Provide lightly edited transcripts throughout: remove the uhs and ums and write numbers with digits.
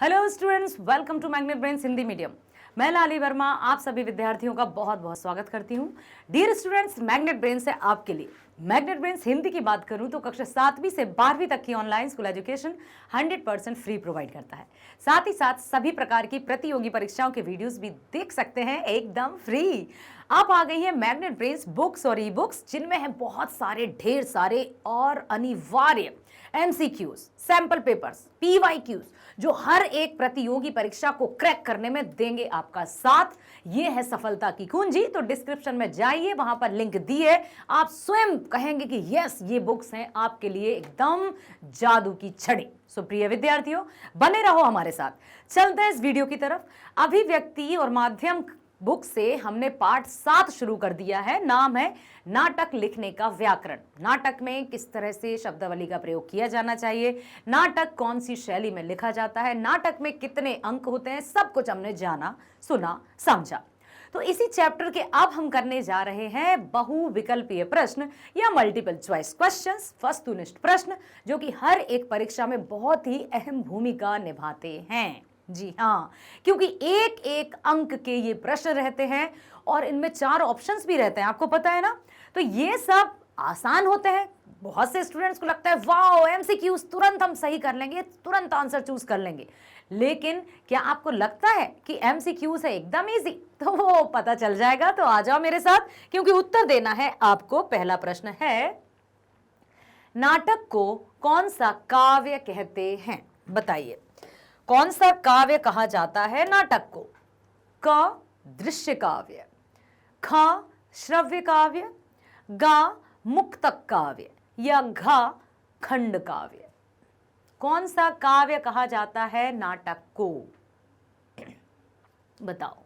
Hello students, welcome to Magnet Brains Hindi medium. मैं लाली वर्मा आप सभी विद्यार्थियों का बहुत बहुत स्वागत करती हूँ। डियर स्टूडेंट्स, मैग्नेट ब्रेन्स है आपके लिए। मैग्नेट ब्रेन्स हिंदी की बात करूं तो कक्षा 7वीं से 12वीं तक की online school education 100% free provide करता है। साथ ही साथ सभी प्रकार की प्रतियोगी परीक्षाओं के वीडियोस भी देख सकते हैं एकदम फ्री। आप आ गई है मैग्नेट ब्रेन्स बुक्स और ई बुक्स, जिनमें है बहुत सारे ढेर सारे और अनिवार्य MCQs, सैंपल पेपर्स, PYQs जो हर एक प्रतियोगी परीक्षा को क्रैक करने में देंगे आपका साथ। ये है सफलता की कुंजी। तो डिस्क्रिप्शन में जाइए, वहां पर लिंक दी है। आप स्वयं कहेंगे कि यस, ये बुक्स हैं आपके लिए एकदम जादू की छड़ी। सो प्रिय विद्यार्थियों, बने रहो हमारे साथ। चलते हैं इस वीडियो की तरफ। अभिव्यक्ति और माध्यम बुक से हमने पाठ 7 शुरू कर दिया है। नाम है नाटक लिखने का व्याकरण। नाटक में किस तरह से शब्दावली का प्रयोग किया जाना चाहिए, नाटक कौन सी शैली में लिखा जाता है, नाटक में कितने अंक होते हैं, सब कुछ हमने जाना, सुना, समझा। तो इसी चैप्टर के अब हम करने जा रहे हैं बहुविकल्पीय प्रश्न या मल्टीपल चॉइस क्वेश्चंस, वस्तुनिष्ठ प्रश्न, जो कि हर एक परीक्षा में बहुत ही अहम भूमिका निभाते हैं। जी हाँ, क्योंकि एक एक अंक के ये प्रश्न रहते हैं और इनमें 4 ऑप्शंस भी रहते हैं, आपको पता है ना। तो ये सब आसान होते हैं। बहुत से स्टूडेंट्स को लगता है वाओ, MCQs तुरंत हम सही कर लेंगे, तुरंत आंसर चूज कर लेंगे। लेकिन क्या आपको लगता है कि MCQs है एकदम इजी? तो वो पता चल जाएगा। तो आ जाओ मेरे साथ, क्योंकि उत्तर देना है आपको। पहला प्रश्न है, नाटक को कौन सा काव्य कहते हैं? बताइए, कौन सा काव्य कहा जाता है नाटक को? क दृश्य काव्य, ख श्रव्य काव्य, ग मुक्तक काव्य या घ खंड काव्य? कौन सा काव्य कहा जाता है नाटक को? बताओ।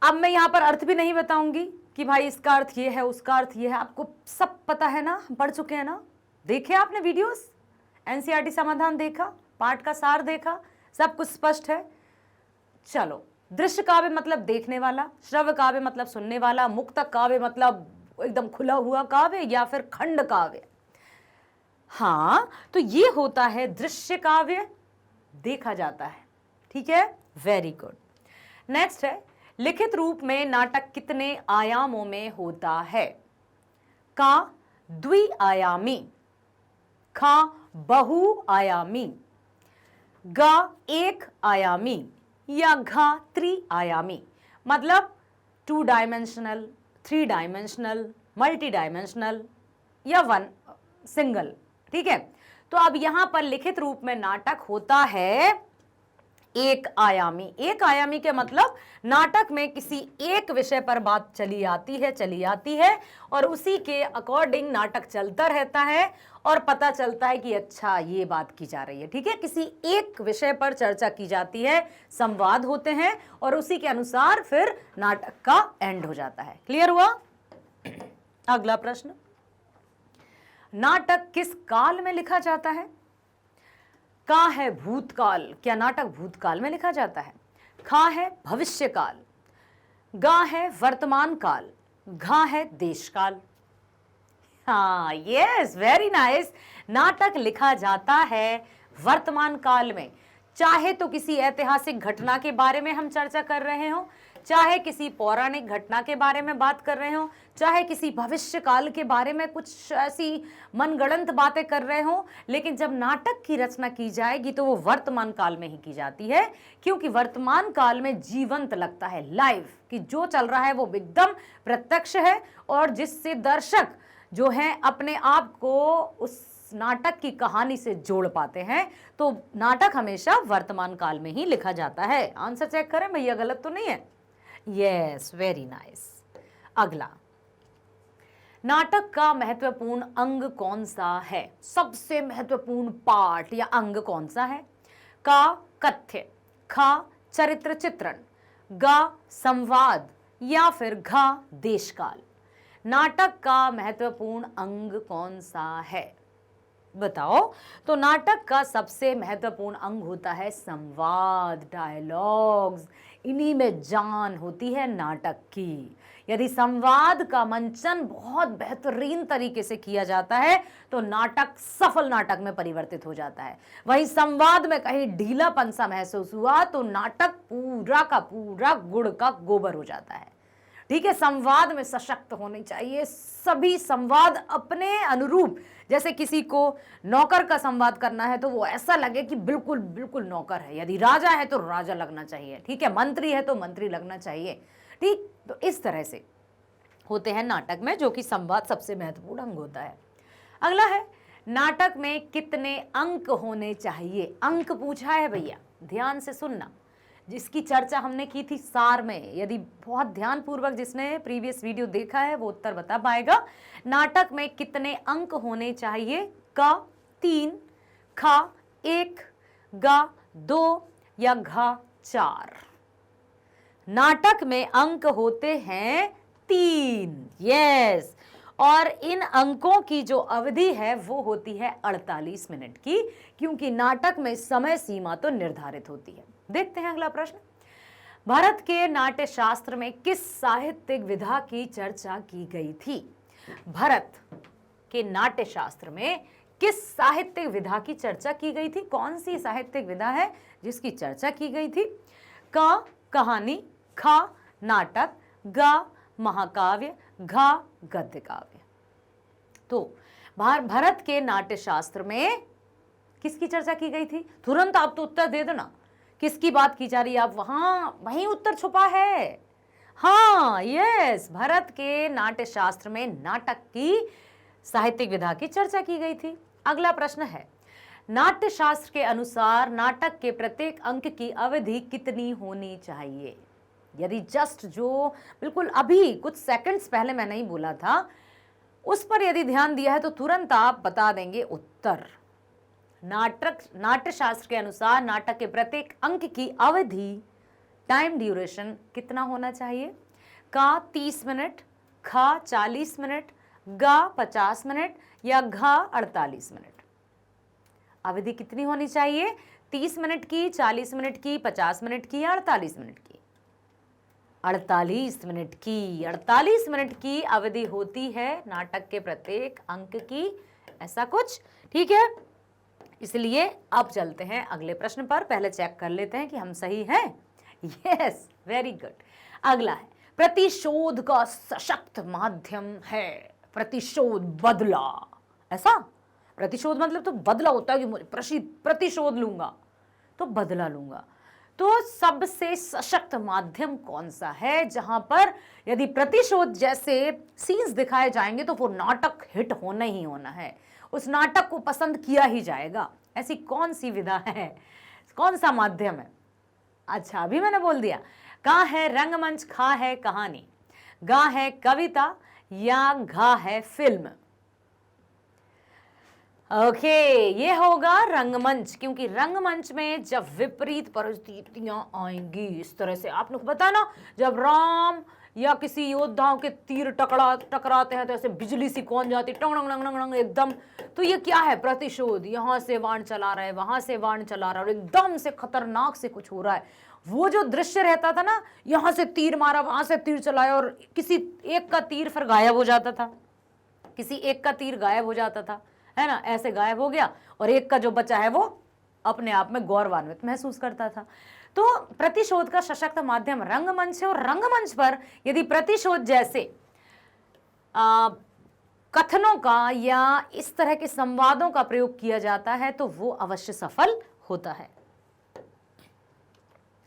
अब मैं यहां पर अर्थ भी नहीं बताऊंगी कि भाई इसका अर्थ ये है, उसका अर्थ ये है। आपको सब पता है ना, पढ़ चुके हैं ना, देखे आपने वीडियोस, NCERT समाधान देखा, पाठ का सार देखा, सब कुछ स्पष्ट है। चलो, दृश्य काव्य मतलब देखने वाला, श्रव्य काव्य मतलब सुनने वाला, मुक्तक काव्य मतलब एकदम खुला हुआ काव्य, या फिर खंड काव्य? हाँ, तो ये होता है दृश्य काव्य, देखा जाता है। ठीक है, वेरी गुड। नेक्स्ट है, लिखित रूप में नाटक कितने आयामों में होता है? का द्विआयामी, खा बहुआयामी, ग एक आयामी या घ त्रिआयामी? मतलब 2 डायमेंशनल, 3 डायमेंशनल, मल्टी डायमेंशनल या 1 सिंगल। ठीक है, तो अब यहां पर लिखित रूप में नाटक होता है एक आयामी। एक आयामी के मतलब नाटक में किसी एक विषय पर बात चली आती है और उसी के अकॉर्डिंग नाटक चलता रहता है और पता चलता है कि अच्छा ये बात की जा रही है। ठीक है, किसी एक विषय पर चर्चा की जाती है, संवाद होते हैं और उसी के अनुसार फिर नाटक का एंड हो जाता है। क्लियर हुआ? अगला प्रश्न, नाटक किस काल में लिखा जाता है? का है भूतकाल, क्या नाटक भूतकाल में लिखा जाता है? खा है भविष्य काल, गा है वर्तमान काल, घा है देशकाल? हाँ, यस, वेरी नाइस। नाटक लिखा जाता है वर्तमान काल में। चाहे तो किसी ऐतिहासिक घटना के बारे में हम चर्चा कर रहे हो, चाहे किसी पौराणिक घटना के बारे में बात कर रहे हो, चाहे किसी भविष्य काल के बारे में कुछ ऐसी मनगढ़ंत बातें कर रहे हो, लेकिन जब नाटक की रचना की जाएगी तो वो वर्तमान काल में ही की जाती है, क्योंकि वर्तमान काल में जीवंत लगता है, लाइव, कि जो चल रहा है वो एकदम प्रत्यक्ष है और जिससे दर्शक जो है अपने आप को उस नाटक की कहानी से जोड़ पाते हैं। तो नाटक हमेशा वर्तमान काल में ही लिखा जाता है। आंसर चेक करें भैया, गलत तो नहीं है? Yes, very nice. अगला, नाटक का महत्वपूर्ण अंग कौन सा है? सबसे महत्वपूर्ण पार्ट या अंग कौन सा है? का कथ्य, खा चरित्र चित्रण, गा संवाद या फिर घा देशकाल? नाटक का महत्वपूर्ण अंग कौन सा है? बताओ। तो नाटक का सबसे महत्वपूर्ण अंग होता है संवाद, डायलॉग्स। इन्हीं में जान होती है नाटक की। यदि संवाद का मंचन बहुत बेहतरीन तरीके से किया जाता है तो नाटक सफल नाटक में परिवर्तित हो जाता है। वहीं संवाद में कहीं ढीलापन सा महसूस हुआ तो नाटक पूरा का पूरा गुड़ का गोबर हो जाता है। ठीक है, संवाद में सशक्त होनी चाहिए सभी। संवाद अपने अनुरूप, जैसे किसी को नौकर का संवाद करना है तो वो ऐसा लगे कि बिल्कुल बिल्कुल नौकर है। यदि राजा है तो राजा लगना चाहिए, ठीक है, मंत्री है तो मंत्री लगना चाहिए। ठीक, तो इस तरह से होते हैं नाटक में, जो कि संवाद सबसे महत्वपूर्ण अंग होता है। अगला है, नाटक में कितने अंक होने चाहिए। अंक पूछा है भैया, ध्यान से सुनना। जिसकी चर्चा हमने की थी सार में, यदि बहुत ध्यानपूर्वक जिसने प्रीवियस वीडियो देखा है वो उत्तर बता पाएगा। नाटक में कितने अंक होने चाहिए। क 3, ख 1, ग 2 या घ 4। नाटक में अंक होते हैं 3। यस, और इन अंकों की जो अवधि है वो होती है 48 मिनट की, क्योंकि नाटक में समय सीमा तो निर्धारित होती है। देखते हैं अगला प्रश्न। भारत के नाट्य शास्त्र में किस साहित्यिक विधा की चर्चा की गई थी। भारत के नाट्य शास्त्र में किस साहित्यिक विधा की चर्चा की गई थी। कौन सी साहित्यिक विधा है जिसकी चर्चा की गई थी। क कहानी, ख नाटक, ग महाकाव्य, घ गद्य काव्य। तो भारत के नाट्य शास्त्र में किसकी चर्चा की गई थी। तुरंत आप तो उत्तर दे दो ना, किसकी बात की जा रही है। आप वहीं उत्तर छुपा है। हाँ, यस, भारत के नाट्य शास्त्र में नाटक की साहित्यिक विधा की चर्चा की गई थी। अगला प्रश्न है, नाट्य शास्त्र के अनुसार नाटक के प्रत्येक अंक की अवधि कितनी होनी चाहिए। यदि जस्ट जो बिल्कुल अभी कुछ सेकंड्स पहले मैंने ही बोला था उस पर यदि ध्यान दिया है तो तुरंत आप बता देंगे उत्तर। नाट्य शास्त्र के अनुसार नाटक के प्रत्येक अंक की अवधि, टाइम ड्यूरेशन कितना होना चाहिए। का 30 मिनट, ख 40 मिनट, ग 50 मिनट या घ 48 मिनट। अवधि कितनी होनी चाहिए। 30 मिनट की, 40 मिनट की, 50 मिनट की या 48 मिनट की। 48 मिनट की। 48 मिनट की अवधि होती है नाटक के प्रत्येक अंक की, ऐसा कुछ। ठीक है, इसलिए अब चलते हैं अगले प्रश्न पर। पहले चेक कर लेते हैं कि हम सही हैं। Yes, very good. अगला है, प्रतिशोध का सशक्त माध्यम है। प्रतिशोध, बदला। ऐसा प्रतिशोध मतलब तो बदला होता है कि मुझे प्रतिशोध लूंगा तो बदला लूंगा। तो सबसे सशक्त माध्यम कौन सा है जहां पर यदि प्रतिशोध जैसे सीन्स दिखाए जाएंगे तो वो नाटक हिट होना ही होना है, उस नाटक को पसंद किया ही जाएगा। ऐसी कौन सी विधा है, कौन सा माध्यम है। अच्छा, अभी मैंने बोल दिया। का है रंगमंच, खा है कहानी, गा है कविता या घा है फिल्म। ओके, ये होगा रंगमंच, क्योंकि रंगमंच में जब विपरीत परिस्थितियां आएंगी, इस तरह से आप लोग पता ना, जब राम या किसी योद्धाओं के तीर टकराते हैं तो ऐसे बिजली सी कौन जाती, टंग टंग टंग टंग एकदम। तो ये क्या है, प्रतिशोध। यहाँ से बाण चला रहा है, वहां से बाण चला रहा है और एकदम से खतरनाक से कुछ हो रहा है। वो जो दृश्य रहता था ना, यहाँ से तीर मारा, वहां से तीर चलाया और किसी एक का तीर फिर गायब हो जाता था, किसी एक का तीर गायब हो जाता था, है ना, ऐसे गायब हो गया और एक का जो बचा है वो अपने आप में गौरवान्वित महसूस करता था। तो प्रतिशोध का सशक्त माध्यम रंगमंच है और रंगमंच पर यदि प्रतिशोध जैसे कथनों का या इस तरह के संवादों का प्रयोग किया जाता है तो वो अवश्य सफल होता है।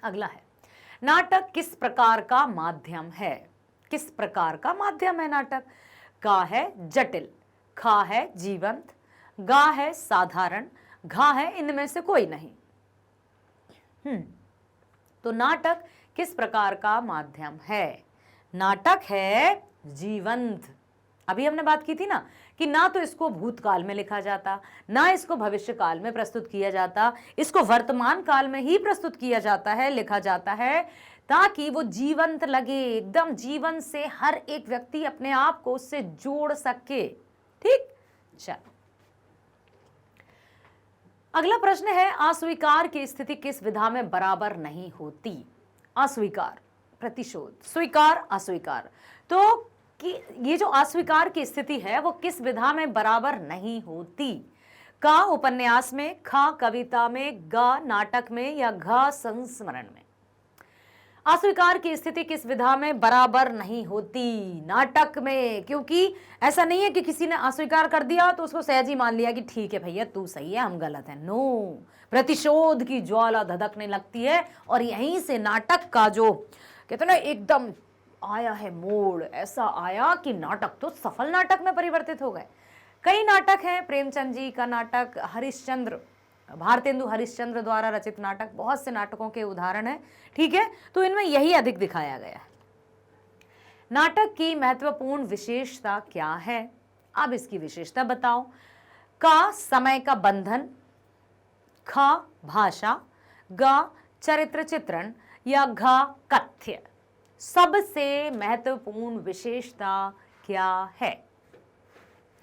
अगला है, नाटक किस प्रकार का माध्यम है। किस प्रकार का माध्यम है नाटक। का है जटिल, खा है जीवंत, गा है साधारण, घा है इनमें से कोई नहीं। तो नाटक किस प्रकार का माध्यम है। नाटक है जीवंत। अभी हमने बात की थी ना कि ना तो इसको भूतकाल में लिखा जाता, ना इसको भविष्य काल में प्रस्तुत किया जाता, इसको वर्तमान काल में ही प्रस्तुत किया जाता है, लिखा जाता है, ताकि वो जीवंत लगे, एकदम जीवन से हर एक व्यक्ति अपने आप को उससे जोड़ सके। ठीक, चलो अगला प्रश्न है, अस्वीकार की स्थिति किस विधा में बराबर नहीं होती? अस्वीकार, प्रतिशोध, स्वीकार, अस्वीकार। तो कि ये जो अस्वीकार की स्थिति है वो किस विधा में बराबर नहीं होती? क उपन्यास में, ख कविता में, ग नाटक में या घ संस्मरण में? अस्वीकार की स्थिति किस विधा में बराबर नहीं होती? नाटक में, क्योंकि ऐसा नहीं है कि किसी ने अस्वीकार कर दिया तो उसको सहज ही मान लिया कि ठीक है भैया तू सही है हम गलत है। नो, प्रतिशोध की ज्वाला धधकने लगती है और यहीं से नाटक का जो कहते ना एकदम आया है मोड़, ऐसा आया कि नाटक तो सफल नाटक में परिवर्तित हो गए। कई नाटक हैं, प्रेमचंद जी का नाटक, हरिश्चंद्र, भारतेंदु हरिश्चंद्र द्वारा रचित नाटक, बहुत से नाटकों के उदाहरण हैं, ठीक है। तो इनमें यही अधिक दिखाया गया है। नाटक की महत्वपूर्ण विशेषता क्या है? अब इसकी विशेषता बताओ। क समय का बंधन, ख भाषा, ग चरित्र चित्रण या घ कथ्य? सबसे महत्वपूर्ण विशेषता क्या है?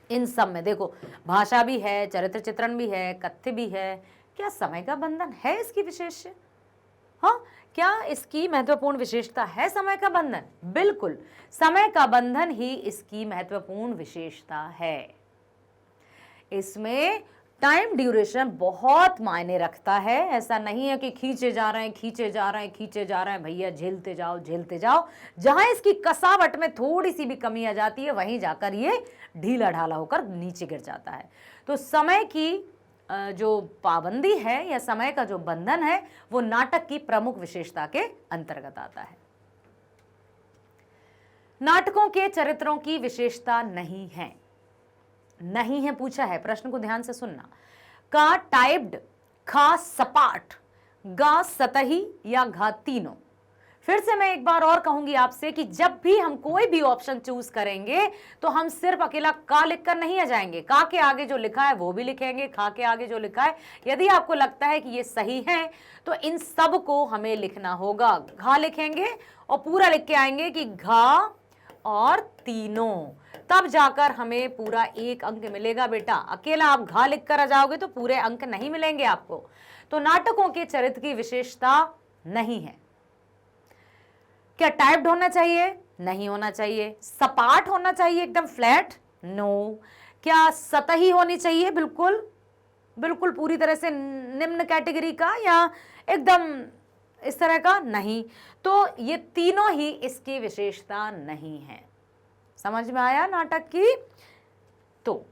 इन सब में देखो, भाषा भी है, चरित्र चित्रण भी है, कथ्य भी है, क्या समय का बंधन है इसकी विशेष? हाँ, क्या इसकी महत्वपूर्ण विशेषता है समय का बंधन? बिल्कुल, समय का बंधन ही इसकी महत्वपूर्ण विशेषता है। इसमें टाइम ड्यूरेशन बहुत मायने रखता है। ऐसा नहीं है कि खींचे जा रहे हैं, खींचे जा रहे हैं, खींचे जा रहे हैं, भैया झेलते जाओ, झेलते जाओ। जहां इसकी कसावट में थोड़ी सी भी कमी आ जाती है वहीं जाकर ये ढीला ढाला होकर नीचे गिर जाता है। तो समय की जो पाबंदी है या समय का जो बंधन है वो नाटक की प्रमुख विशेषता के अंतर्गत आता है। नाटकों के चरित्रों की विशेषता नहीं है, नहीं है पूछा है, प्रश्न को ध्यान से सुनना। का टाइप्ड, खा सपाट, गा सतही या घा तीनों? फिर से मैं एक बार और कहूंगी आपसे कि जब भी हम कोई भी ऑप्शन चूज करेंगे तो हम सिर्फ अकेला का लिखकर नहीं आ जाएंगे, का के आगे जो लिखा है वो भी लिखेंगे, खा के आगे जो लिखा है। यदि आपको लगता है कि ये सही है तो इन सब को हमें लिखना होगा। घा लिखेंगे और पूरा लिख के आएंगे कि घा और तीनों, तब जाकर हमें पूरा 1 अंक मिलेगा बेटा। अकेला आप घा लिख कर आ जाओगे तो पूरे अंक नहीं मिलेंगे आपको। तो नाटकों के चरित्र की विशेषता नहीं है। क्या टाइप्ड होना चाहिए? नहीं होना चाहिए। सपाट होना चाहिए, एकदम फ्लैट? नो। क्या सतही होनी चाहिए? बिल्कुल बिल्कुल पूरी तरह से निम्न कैटेगरी का या एकदम इस तरह का? नहीं। तो ये तीनों ही इसकी विशेषता नहीं है। समझ में आया नाटक की? तो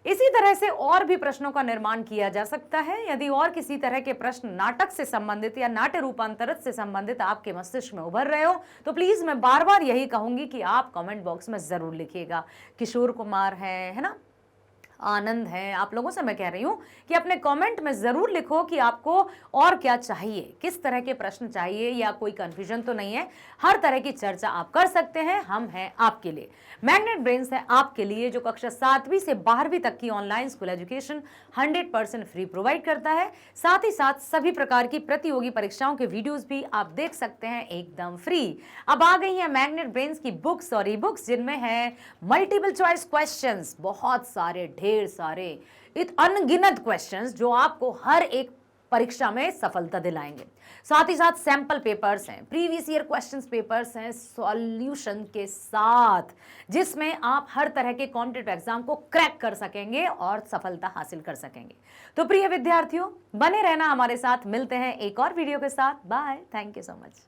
इसी तरह से और भी प्रश्नों का निर्माण किया जा सकता है। यदि और किसी तरह के प्रश्न नाटक से संबंधित या नाट्य रूपांतरित से संबंधित आपके मस्तिष्क में उभर रहे हो तो प्लीज मैं बार बार यही कहूंगी कि आप कमेंट बॉक्स में जरूर लिखिएगा। किशोर कुमार है ना, आनंद है, आप लोगों से मैं कह रही हूं कि अपने कमेंट में जरूर लिखो कि आपको और क्या चाहिए, किस तरह के प्रश्न चाहिए, या कोई कंफ्यूजन तो नहीं है। हर तरह की चर्चा आप कर सकते हैं, हम हैं आपके लिए। मैग्नेट ब्रेन्स है आपके लिए जो कक्षा 7वीं से 12वीं तक की online school education 100% free provide करता है। साथ ही साथ सभी प्रकार की प्रतियोगी परीक्षाओं के वीडियोस भी आप देख सकते हैं एकदम फ्री। अब आ गई है मैग्नेट ब्रेन्स की बुक्स और ई बुक्स जिनमें है मल्टीपल चॉइस क्वेश्चंस, बहुत सारे, ढेर सारे, अनगिनत क्वेश्चंस जो आपको हर एक परीक्षा में सफलता दिलाएंगे। साथ ही साथ सैंपल पेपर्स हैं, प्रीवियस ईयर क्वेश्चंस पेपर्स हैं सॉल्यूशन के साथ, जिसमें आप हर तरह के कॉम्पिटिटिव एग्जाम को क्रैक कर सकेंगे और सफलता हासिल कर सकेंगे। तो प्रिय विद्यार्थियों, बने रहना हमारे साथ। मिलते हैं एक और वीडियो के साथ। Bye, thank you so much.